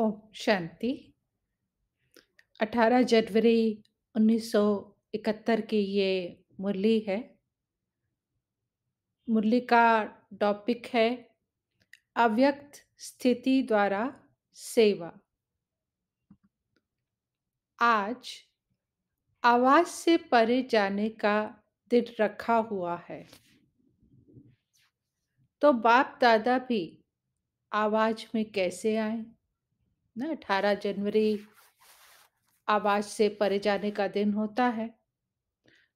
ओम शांति। 18 जनवरी 1971 की ये मुरली है। मुरली का टॉपिक है अव्यक्त स्थिति द्वारा सेवा। आज आवाज से परे जाने का दिन रखा हुआ है, तो बाप दादा भी आवाज में कैसे आए ना। 18 जनवरी आवाज से परे जाने का दिन होता है,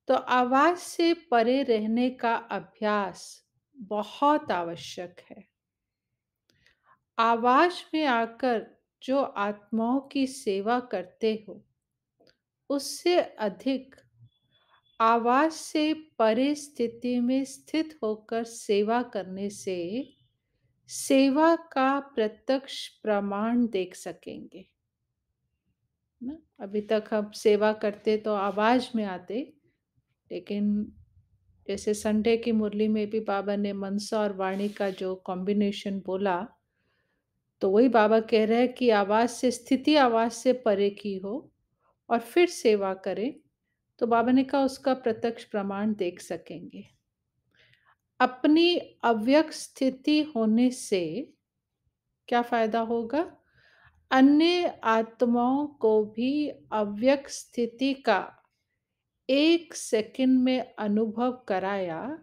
तो आवाज से परे रहने का अभ्यास बहुत आवश्यक है। आवाज में आकर जो आत्माओं की सेवा करते हो, उससे अधिक आवाज से परे स्थिति में स्थित होकर सेवा करने से सेवा का प्रत्यक्ष प्रमाण देख सकेंगे ना। अभी तक हम सेवा करते तो आवाज में आते, लेकिन जैसे संडे की मुरली में भी बाबा ने मनसा और वाणी का जो कॉम्बिनेशन बोला, तो वही बाबा कह रहे हैं कि आवाज से स्थिति आवाज से परे की हो और फिर सेवा करें, तो बाबा ने कहा उसका प्रत्यक्ष प्रमाण देख सकेंगे। अपनी अव्यक्त स्थिति होने से क्या फायदा होगा? अन्य आत्माओं को भी अव्यक्त स्थिति का 1 सेकंड में अनुभव कराया,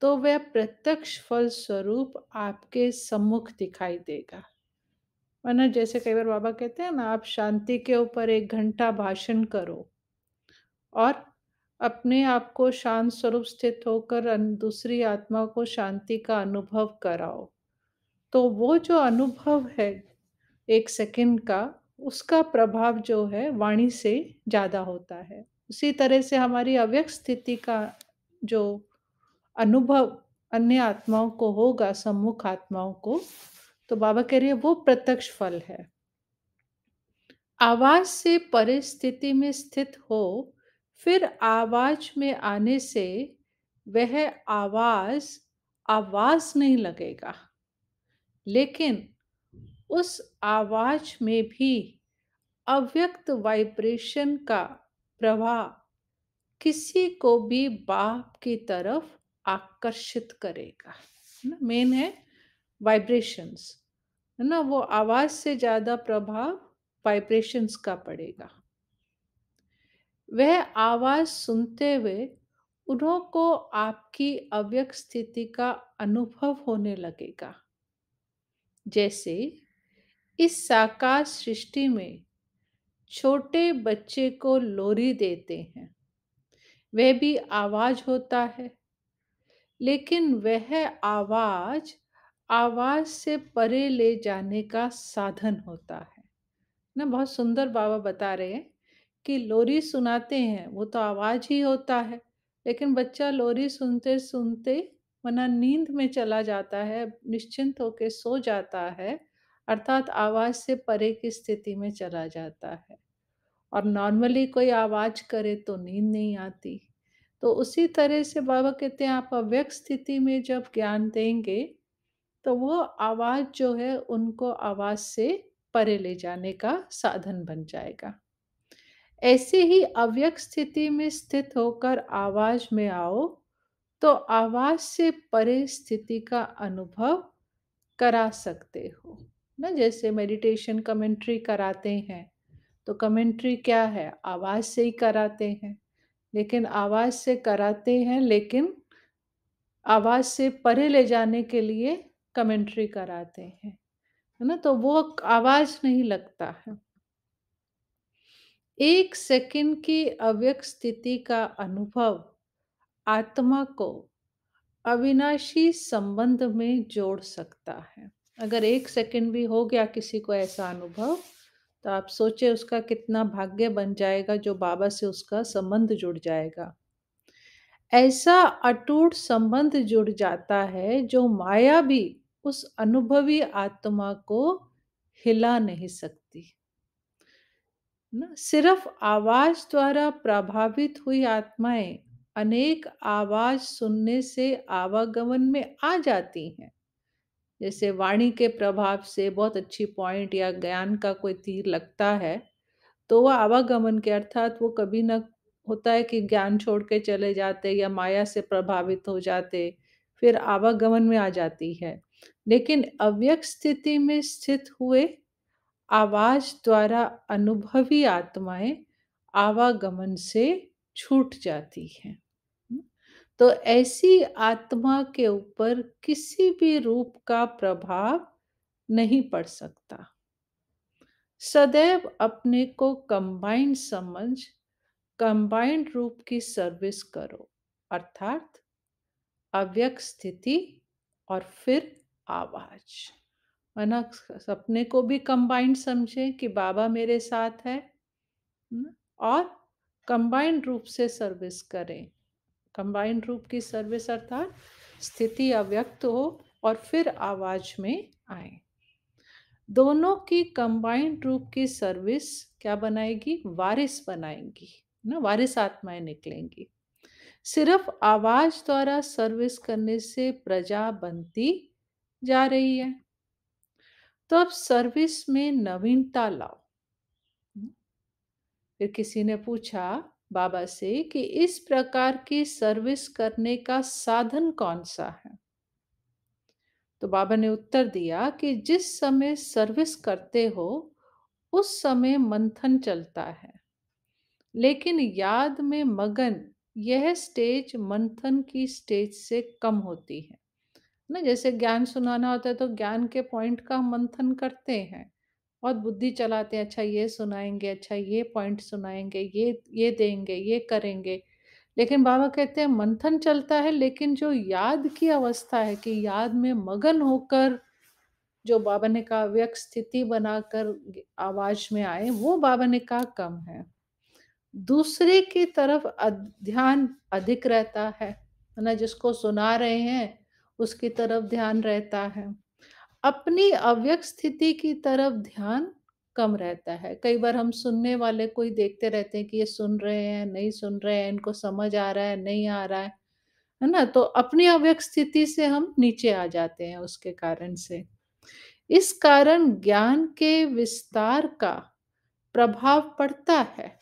तो वह प्रत्यक्ष फल स्वरूप आपके सम्मुख दिखाई देगा। वरना जैसे कई बार बाबा कहते हैं ना, आप शांति के ऊपर 1 घंटा भाषण करो और अपने आप को शांत स्वरूप स्थित होकर दूसरी आत्मा को शांति का अनुभव कराओ, तो वो जो अनुभव है 1 सेकंड का, उसका प्रभाव जो है वाणी से ज़्यादा होता है। उसी तरह से हमारी अव्यक्त स्थिति का जो अनुभव अन्य आत्माओं को होगा, सम्मुख आत्माओं को, तो बाबा कह रहे हैं वो प्रत्यक्ष फल है। आवाज से परिस्थिति में स्थित हो, फिर आवाज में आने से वह आवाज आवाज नहीं लगेगा, लेकिन उस आवाज में भी अव्यक्त वाइब्रेशन का प्रभाव किसी को भी बाप की तरफ आकर्षित करेगा ना। मेन है वाइब्रेशंस, है ना। वो आवाज से ज्यादा प्रभाव वाइब्रेशंस का पड़ेगा। वह आवाज सुनते हुए उन्हों को आपकी अव्यक्त स्थिति का अनुभव होने लगेगा। जैसे इस साकार सृष्टि में छोटे बच्चे को लोरी देते हैं, वह भी आवाज होता है, लेकिन वह आवाज आवाज से परे ले जाने का साधन होता है ना। बहुत सुंदर बाबा बता रहे हैं कि लोरी सुनाते हैं, वो तो आवाज ही होता है, लेकिन बच्चा लोरी सुनते सुनते वरना नींद में चला जाता है, निश्चिंत होके सो जाता है, अर्थात आवाज से परे की स्थिति में चला जाता है। और नॉर्मली कोई आवाज करे तो नींद नहीं आती। तो उसी तरह से बाबा कहते हैं आप अव्यक्त स्थिति में जब ज्ञान देंगे, तो वो आवाज जो है उनको आवाज से परे ले जाने का साधन बन जाएगा। ऐसे ही अव्यक्त स्थिति में स्थित होकर आवाज में आओ, तो आवाज से परे स्थिति का अनुभव करा सकते हो ना। जैसे मेडिटेशन कमेंट्री कराते हैं, तो कमेंट्री क्या है? आवाज से ही कराते हैं, लेकिन आवाज से कराते हैं, लेकिन आवाज से परे ले जाने के लिए कमेंट्री कराते हैं, है ना। तो वो आवाज नहीं लगता है। 1 सेकंड की अव्यक्त स्थिति का अनुभव आत्मा को अविनाशी संबंध में जोड़ सकता है। अगर 1 सेकंड भी हो गया किसी को ऐसा अनुभव, तो आप सोचे उसका कितना भाग्य बन जाएगा, जो बाबा से उसका संबंध जुड़ जाएगा। ऐसा अटूट संबंध जुड़ जाता है जो माया भी उस अनुभवी आत्मा को हिला नहीं सकती ना। सिर्फ आवाज द्वारा प्रभावित हुई आत्माएं अनेक आवाज सुनने से आवागमन में आ जाती हैं, जैसे वाणी के प्रभाव से बहुत अच्छी पॉइंट या ज्ञान का कोई तीर लगता है, तो वो आवागमन के अर्थात वो कभी ना होता है कि ज्ञान छोड़ के चले जाते या माया से प्रभावित हो जाते, फिर आवागमन में आ जाती है। लेकिन अव्यक्त स्थिति में स्थित हुए आवाज द्वारा अनुभवी आत्माएँ आवागमन से छूट जाती हैं। हुँ? तो ऐसी आत्मा के ऊपर किसी भी रूप का प्रभाव नहीं पड़ सकता। सदैव अपने को कंबाइंड समझ, कंबाइंड रूप की सर्विस करो, अर्थात अव्यक्त स्थिति और फिर आवाज। है ना? सपने को भी कंबाइंड समझें कि बाबा मेरे साथ है, और कंबाइंड रूप से सर्विस करें। कंबाइंड रूप की सर्विस अर्थात स्थिति अव्यक्त हो और फिर आवाज में आए। दोनों की कंबाइंड रूप की सर्विस क्या बनाएगी? वारिस बनाएंगी ना, वारिस आत्माएं निकलेंगी। सिर्फ आवाज द्वारा सर्विस करने से प्रजा बनती जा रही है। तो अब सर्विस में नवीनता लाओ। फिर किसी ने पूछा बाबा से कि इस प्रकार की सर्विस करने का साधन कौन सा है? तो बाबा ने उत्तर दिया कि जिस समय सर्विस करते हो उस समय मंथन चलता है, लेकिन याद में मगन यह स्टेज मंथन की स्टेज से कम होती है ना। जैसे ज्ञान सुनाना होता है तो ज्ञान के पॉइंट का हम मंथन करते हैं, बहुत बुद्धि चलाते हैं, अच्छा ये सुनाएंगे, अच्छा ये पॉइंट सुनाएंगे, ये देंगे, ये करेंगे। लेकिन बाबा कहते हैं मंथन चलता है, लेकिन जो याद की अवस्था है कि याद में मगन होकर जो बाबा ने कहा व्यक्त स्थिति बनाकर आवाज में आए, वो बाबा ने कहा कम है। दूसरे की तरफ ध्यान अधिक रहता है ना, जिसको सुना रहे हैं उसकी तरफ ध्यान रहता है। अपनी अव्यक्त स्थिति की तरफ ध्यान कम रहता है। कई बार हम सुनने वाले को ही देखते रहते हैं कि ये सुन रहे हैं, नहीं सुन रहे हैं, इनको समझ आ रहा है, नहीं आ रहा है ना? तो अपनी अव्यक्त स्थिति से हम नीचे आ जाते हैं उसके कारण से। इस कारण ज्ञान के विस्तार का प्रभाव पड़ता है,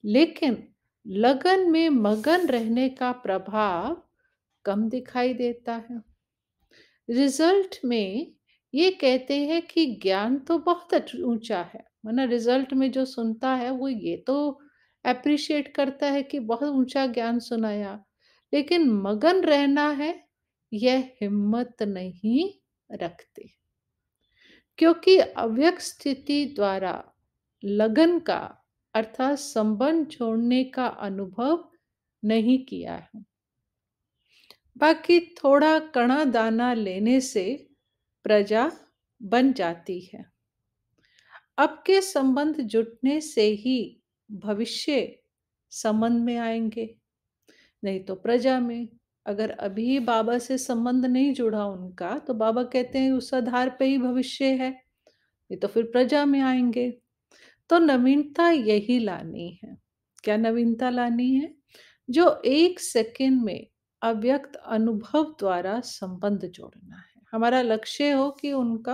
लेकिन लगन में मगन रहने का प्रभाव कम दिखाई देता है। रिजल्ट में ये कहते हैं कि ज्ञान तो बहुत ऊंचा है, वरना रिजल्ट में जो सुनता है वो ये तो अप्रिशिएट करता है कि बहुत ऊंचा ज्ञान सुनाया, लेकिन मगन रहना है यह हिम्मत नहीं रखते, क्योंकि अव्यक्त स्थिति द्वारा लगन का अर्थात संबंध छोड़ने का अनुभव नहीं किया है। बाकी थोड़ा कणा दाना लेने से प्रजा बन जाती है। अब के संबंध जुटने से ही भविष्य संबंध में आएंगे, नहीं तो प्रजा में। अगर अभी बाबा से संबंध नहीं जुड़ा उनका, तो बाबा कहते हैं उस आधार पे ही भविष्य है, नहीं तो फिर प्रजा में आएंगे। तो नवीनता यही लानी है। क्या नवीनता लानी है? जो एक सेकंड में अव्यक्त अनुभव द्वारा संबंध जोड़ना है। हमारा लक्ष्य हो कि उनका,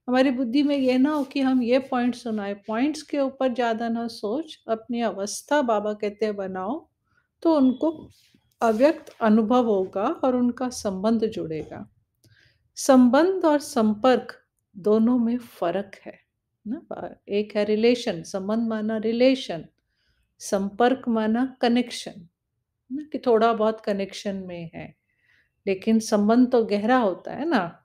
हमारी बुद्धि में ये ना हो कि हम ये पॉइंट सुनाए, पॉइंट्स के ऊपर ज़्यादा ना सोच, अपनी अवस्था बाबा कहते हैं बनाओ, तो उनको अव्यक्त अनुभव होगा और उनका संबंध जुड़ेगा। संबंध और संपर्क दोनों में फ़र्क है ना। एक है रिलेशन, संबंध माना रिलेशन, संपर्क माना कनेक्शन, ना कि थोड़ा बहुत कनेक्शन में है, लेकिन संबंध तो गहरा होता है ना।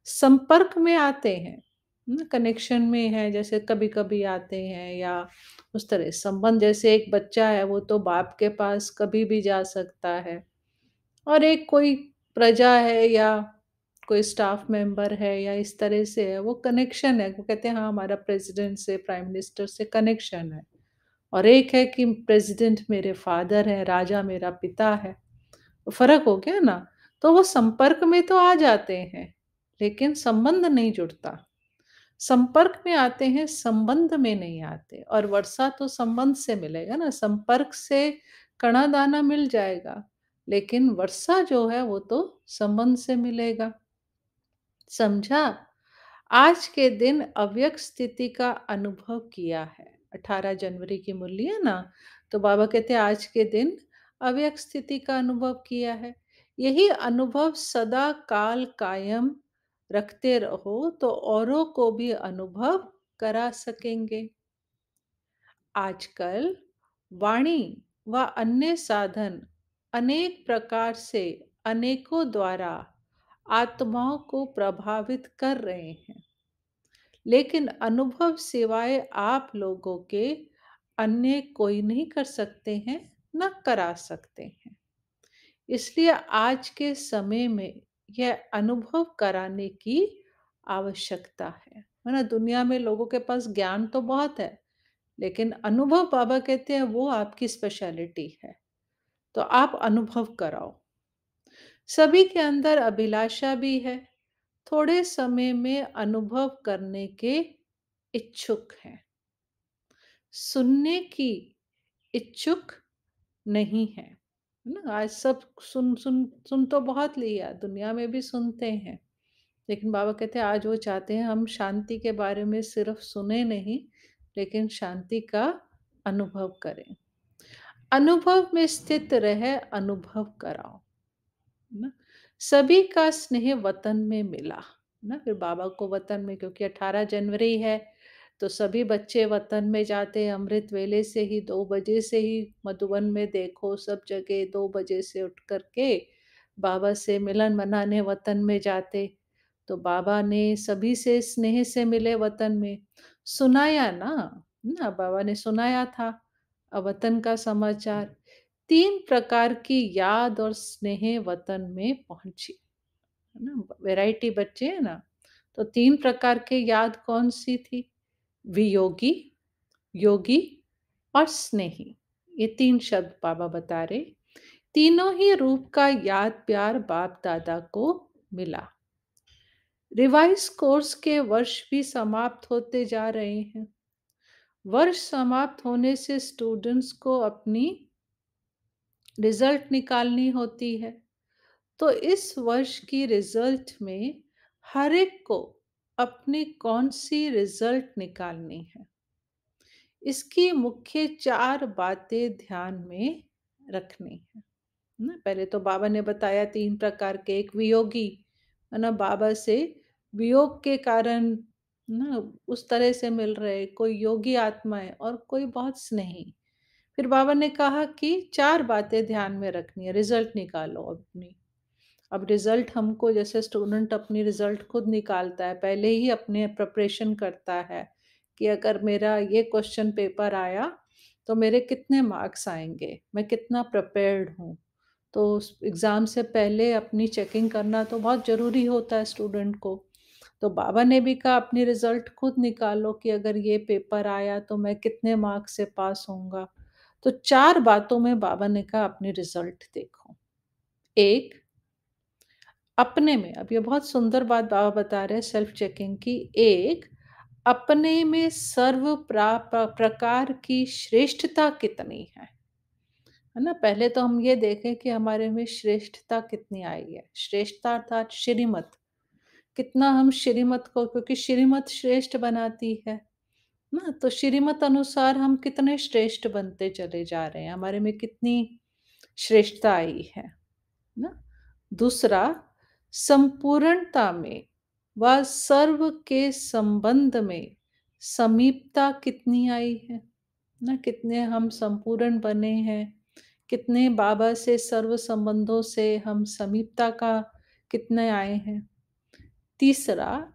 संपर्क में आते हैं, कनेक्शन में है, जैसे कभी-कभी आते हैं या उस तरह संबंध। जैसे एक बच्चा है वो तो बाप के पास कभी भी जा सकता है, और एक कोई प्रजा है या कोई स्टाफ मेंबर है या इस तरह से है, वो कनेक्शन है, वो कहते हैं हाँ हमारा प्रेसिडेंट से, प्राइम मिनिस्टर से कनेक्शन है। और एक है कि प्रेसिडेंट मेरे फादर है, राजा मेरा पिता है, तो फर्क हो गया ना। तो वो संपर्क में तो आ जाते हैं, लेकिन संबंध नहीं जुड़ता। संपर्क में आते हैं, संबंध में नहीं आते। और वर्षा तो संबंध से मिलेगा ना, संपर्क से कणा दाना मिल जाएगा, लेकिन वर्षा जो है वो तो संबंध से मिलेगा। समझा? आज के दिन अव्यक्त स्थिति का अनुभव किया है। 18 जनवरी की मुरली है ना, तो बाबा कहते हैं आज के दिन अव्यक्त स्थिति का अनुभव किया है। यही अनुभव सदा काल कायम रखते रहो तो औरों को भी अनुभव करा सकेंगे। आजकल वाणी व अन्य साधन अनेक प्रकार से अनेकों द्वारा आत्माओं को प्रभावित कर रहे हैं, लेकिन अनुभव सिवाय आप लोगों के अन्य कोई नहीं कर सकते हैं, न करा सकते हैं। इसलिए आज के समय में यह अनुभव कराने की आवश्यकता है। ना दुनिया में लोगों के पास ज्ञान तो बहुत है, लेकिन अनुभव बाबा कहते हैं वो आपकी स्पेशलिटी है। तो आप अनुभव कराओ। सभी के अंदर अभिलाषा भी है, थोड़े समय में अनुभव करने के इच्छुक हैं, सुनने की इच्छुक नहीं है। ना आज सब सुन सुन सुन तो बहुत लिया, दुनिया में भी सुनते हैं, लेकिन बाबा कहते हैं आज वो चाहते हैं हम शांति के बारे में सिर्फ सुने नहीं, लेकिन शांति का अनुभव करें। अनुभव में स्थित रह अनुभव कराओ। ना सभी का स्नेह वतन में मिला। ना फिर बाबा को वतन में, क्योंकि 18 जनवरी है तो सभी बच्चे वतन में जाते, अमृत वेले से ही 2 बजे से ही मधुबन में देखो सब जगह 2 बजे से उठ करके बाबा से मिलन मनाने वतन में जाते। तो बाबा ने सभी से स्नेह से मिले वतन में, सुनाया ना बाबा ने सुनाया था वतन का समाचार। 3 प्रकार की याद और स्नेह वतन में पहुंची। है ना, वैरायटी बच्चे है ना। तो 3 प्रकार के याद कौन सी थी? वियोगी, योगी और स्नेही। ये 3 शब्द बाबा बता रहे। तीनों ही रूप का याद प्यार बाप दादा को मिला। रिवाइज कोर्स के वर्ष भी समाप्त होते जा रहे हैं। वर्ष समाप्त होने से स्टूडेंट्स को अपनी रिजल्ट निकालनी होती है। तो इस वर्ष की रिजल्ट में हर एक को अपनी कौन सी रिजल्ट निकालनी है, इसकी मुख्य 4 बातें ध्यान में रखनी है। ना पहले तो बाबा ने बताया 3 प्रकार के। एक वियोगी, है ना, बाबा से वियोग के कारण ना उस तरह से मिल रहे, कोई योगी आत्मा है और कोई बहुत स्नेही। फिर बाबा ने कहा कि 4 बातें ध्यान में रखनी है, रिजल्ट निकालो अपनी। अब रिजल्ट हमको, जैसे स्टूडेंट अपनी रिजल्ट खुद निकालता है, पहले ही अपने प्रिपरेशन करता है कि अगर मेरा ये क्वेश्चन पेपर आया तो मेरे कितने मार्क्स आएंगे, मैं कितना प्रिपेयर्ड हूँ। तो एग्ज़ाम से पहले अपनी चेकिंग करना तो बहुत ज़रूरी होता है स्टूडेंट को। तो बाबा ने भी कहा अपनी रिजल्ट खुद निकालो कि अगर ये पेपर आया तो मैं कितने मार्क्स से पास होऊंगा। तो 4 बातों में बाबा ने कहा अपनी रिजल्ट देखो। एक, अपने में, अब ये बहुत सुंदर बात बाबा बता रहे हैं सेल्फ चेकिंग की। एक, अपने में प्रकार की श्रेष्ठता कितनी है ना। पहले तो हम ये देखें कि हमारे में श्रेष्ठता कितनी आई है। श्रेष्ठता अर्थात श्रीमत, कितना हम श्रीमत को, क्योंकि श्रीमत श्रेष्ठ बनाती है ना, तो श्रीमत अनुसार हम कितने श्रेष्ठ बनते चले जा रहे हैं, हमारे में कितनी श्रेष्ठता आई है ना। दूसरा, संपूर्णता में व सर्व के संबंध में समीपता कितनी आई है ना, कितने हम संपूर्ण बने हैं, कितने बाबा से सर्व संबंधों से हम समीपता का कितने आए हैं। तीसरा,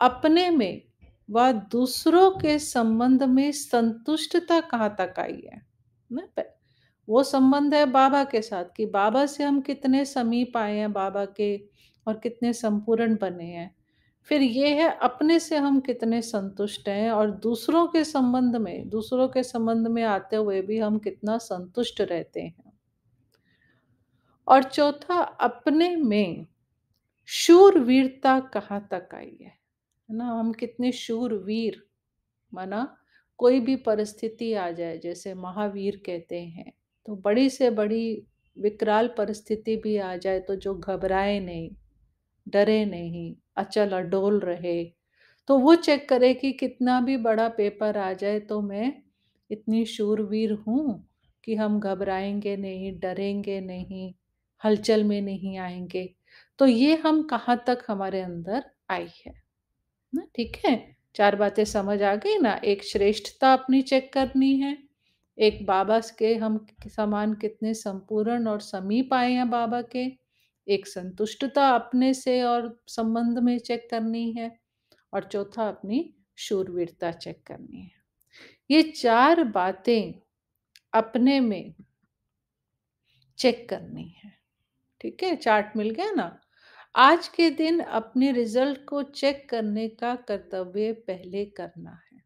अपने में व दूसरों के संबंध में संतुष्टता कहाँ तक आई है ना। वो संबंध है बाबा के साथ कि बाबा से हम कितने समीप आए हैं बाबा के, और कितने संपूर्ण बने हैं। फिर ये है अपने से हम कितने संतुष्ट हैं, और दूसरों के संबंध में आते हुए भी हम कितना संतुष्ट रहते हैं। और चौथा, अपने में शूरवीरता कहाँ तक आई है ना, हम कितने शूरवीर, माना कोई भी परिस्थिति आ जाए, जैसे महावीर कहते हैं, तो बड़ी से बड़ी विकराल परिस्थिति भी आ जाए तो जो घबराए नहीं, डरे नहीं, अचल अडोल रहे। तो वो चेक करे कि कितना भी बड़ा पेपर आ जाए तो मैं इतनी शूरवीर हूँ कि हम घबराएँगे नहीं, डरेंगे नहीं, हलचल में नहीं आएँगे। तो ये हम कहाँ तक हमारे अंदर आई है ना? ठीक है? 4 बातें समझ आ गई ना? एक श्रेष्ठता अपनी चेक करनी है, एक बाबा के हम समान कितने संपूर्ण और समीप आए हैं बाबा के, एक संतुष्टता अपने से और संबंध में चेक करनी है, और चौथा अपनी शूरवीरता चेक करनी है। ये 4 बातें अपने में चेक करनी है। ठीक है? चार्ट मिल गया ना? आज के दिन अपने रिज़ल्ट को चेक करने का कर्तव्य पहले करना है।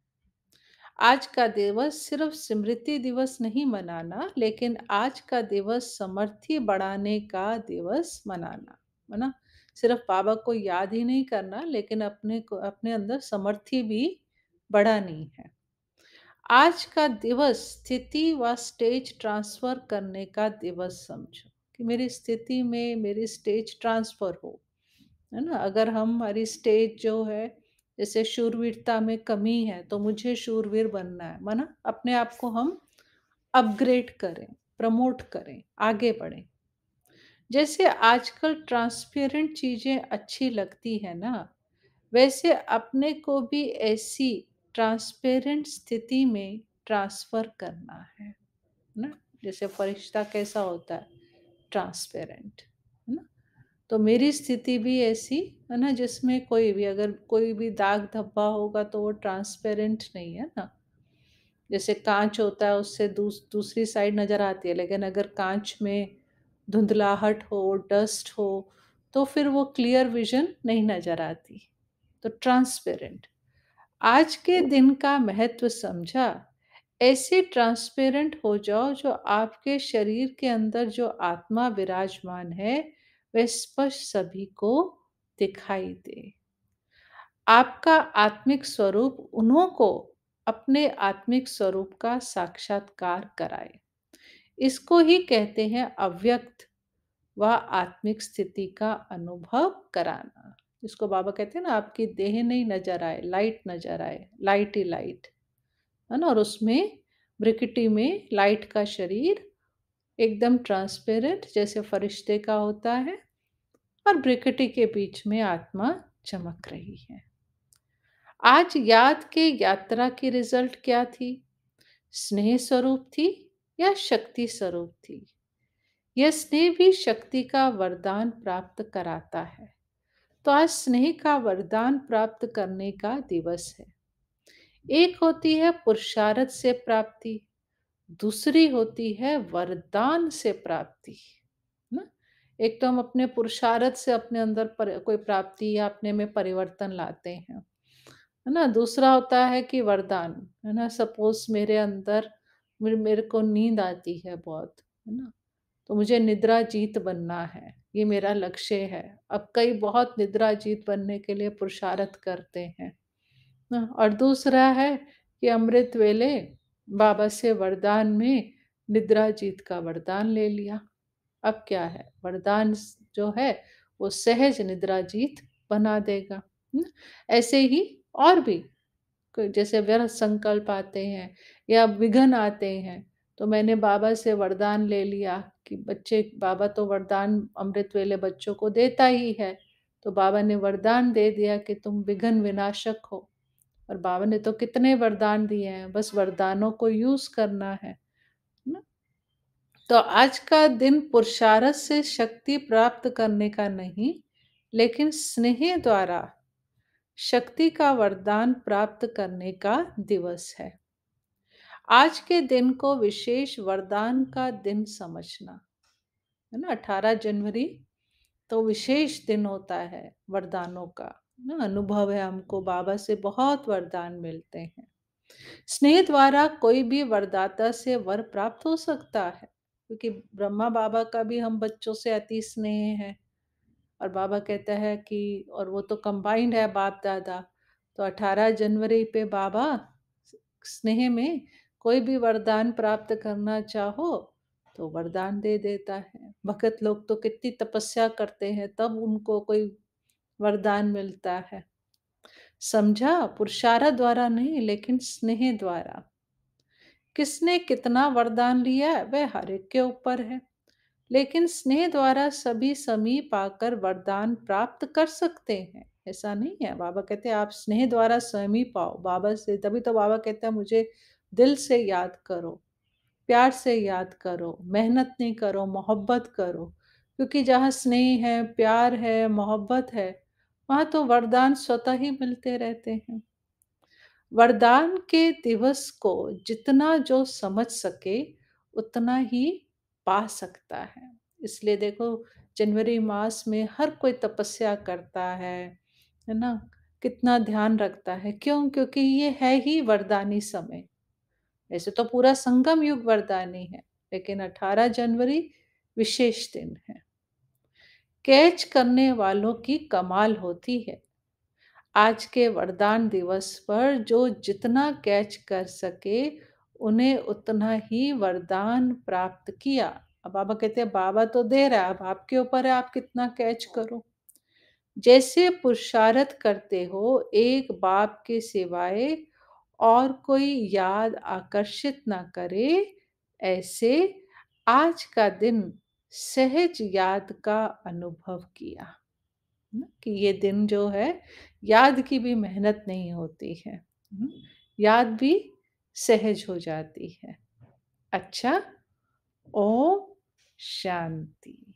आज का दिवस सिर्फ़ स्मृति दिवस नहीं मनाना, लेकिन आज का दिवस समर्थी बढ़ाने का दिवस मनाना, है ना? सिर्फ़ बाबा को याद ही नहीं करना, लेकिन अपने अंदर समर्थी भी बढ़ानी है। आज का दिवस स्थिति व स्टेज ट्रांसफ़र करने का दिवस समझो, कि मेरी स्थिति में मेरी स्टेज ट्रांसफ़र हो, है ना? अगर हमारी स्टेज जो है, जैसे शूरवीरता में कमी है, तो मुझे शूरवीर बनना है, माना अपने आप को हम अपग्रेड करें, प्रमोट करें, आगे बढ़ें। जैसे आजकल ट्रांसपेरेंट चीज़ें अच्छी लगती है ना, वैसे अपने को भी ऐसी ट्रांसपेरेंट स्थिति में ट्रांसफ़र करना है ना? जैसे फरिश्ता कैसा होता है? ट्रांसपेरेंट, है ना? तो मेरी स्थिति भी ऐसी है ना, जिसमें कोई भी अगर कोई भी दाग धब्बा होगा तो वो ट्रांसपेरेंट नहीं है ना। जैसे कांच होता है, उससे दूसरी साइड नज़र आती है, लेकिन अगर कांच में धुंधलाहट हो, डस्ट हो, तो फिर वो क्लियर विज़न नहीं नज़र आती। तो ट्रांसपेरेंट। आज के दिन का महत्व समझा, ऐसे ट्रांसपेरेंट हो जाओ जो आपके शरीर के अंदर जो आत्मा विराजमान है, वह स्पष्ट सभी को दिखाई दे। आपका आत्मिक स्वरूप उन्हों को अपने आत्मिक स्वरूप का साक्षात्कार कराए। इसको ही कहते हैं अव्यक्त व आत्मिक स्थिति का अनुभव कराना। जिसको बाबा कहते हैं ना, आपकी देह नहीं नजर आए, लाइट नजर आए, लाइट ही लाइट, है ना? और उसमें ब्रिकिटी में लाइट का शरीर एकदम ट्रांसपेरेंट जैसे फरिश्ते का होता है, और ब्रिकिटी के बीच में आत्मा चमक रही है। आज याद के यात्रा की रिजल्ट क्या थी? स्नेह स्वरूप थी या शक्ति स्वरूप थी? यह स्नेह भी शक्ति का वरदान प्राप्त कराता है। तो आज स्नेह का वरदान प्राप्त करने का दिवस है। एक होती है पुरुषार्थ से प्राप्ति, दूसरी होती है वरदान से प्राप्ति, ना? एक तो हम अपने पुरुषार्थ से अपने अंदर कोई प्राप्ति या अपने में परिवर्तन लाते हैं, है ना? दूसरा होता है कि वरदान, है ना? सपोज़ मेरे अंदर मेरे को नींद आती है बहुत, है ना? तो मुझे निद्रा जीत बनना है, ये मेरा लक्ष्य है। अब कई बहुत निद्रा जीत बनने के लिए पुरुषार्थ करते हैं ना। और दूसरा है कि अमृत वेले बाबा से वरदान में निद्रा जीत का वरदान ले लिया। अब क्या है, वरदान जो है वो सहज निद्रा जीत बना देगा। ऐसे ही और भी जैसे व्यर्थ संकल्प आते हैं या विघ्न आते हैं, तो मैंने बाबा से वरदान ले लिया कि बच्चे, बाबा तो वरदान अमृत वेले बच्चों को देता ही है, तो बाबा ने वरदान दे दिया कि तुम विघ्न विनाशक हो। और बाबा ने तो कितने वरदान दिए हैं, बस वरदानों को यूज करना है ना। तो आज का दिन पुरुषार्थ से शक्ति प्राप्त करने का नहीं, लेकिन स्नेह द्वारा शक्ति का वरदान प्राप्त करने का दिवस है। आज के दिन को विशेष वरदान का दिन समझना, है ना? 18 जनवरी तो विशेष दिन होता है वरदानों का, ना? अनुभव है हमको, बाबा से बहुत वरदान मिलते हैं। स्नेह द्वारा कोई भी वरदाता से वर प्राप्त हो सकता है, क्योंकि ब्रह्मा बाबा का भी हम बच्चों से अति स्नेह है। और बाबा कहता है कि, और वो तो कंबाइंड है बाप दादा, तो 18 जनवरी पे बाबा स्नेह में कोई भी वरदान प्राप्त करना चाहो तो वरदान दे देता है। भगत लोग तो कितनी तपस्या करते हैं, तब उनको कोई वरदान मिलता है। समझा? पुरुषार्थ द्वारा नहीं, लेकिन स्नेह द्वारा। किसने कितना वरदान लिया है, वह हर एक के ऊपर है। लेकिन स्नेह द्वारा सभी समीप आकर वरदान प्राप्त कर सकते हैं। ऐसा नहीं है। बाबा कहते हैं आप स्नेह द्वारा समीप आओ बाबा से, तभी तो बाबा कहते हैं मुझे दिल से याद करो, प्यार से याद करो, मेहनत नहीं करो, मोहब्बत करो। क्योंकि जहाँ स्नेह है, प्यार है, मोहब्बत है, वहाँ तो वरदान स्वतः ही मिलते रहते हैं। वरदान के दिवस को जितना जो समझ सके उतना ही पा सकता है। इसलिए देखो, जनवरी मास में हर कोई तपस्या करता है ना? कितना ध्यान रखता है। क्यों? क्योंकि ये है ही वरदानी समय। वैसे तो पूरा संगम युग वरदानी है, लेकिन 18 जनवरी विशेष दिन है। कैच करने वालों की कमाल होती है। आज के वरदान दिवस पर जो जितना कैच कर सके, उन्हें उतना ही वरदान प्राप्त किया। अब बाबा कहते हैं बाबा तो दे रहा है, अब आपके ऊपर है आप कितना कैच करो। जैसे पुरुषार्थ करते हो एक बाप के सिवाय और कोई याद आकर्षित ना करे, ऐसे आज का दिन सहज याद का अनुभव किया। ना कि ये दिन जो है, याद की भी मेहनत नहीं होती है। याद भी सहज हो जाती है। अच्छा, ओम शांति।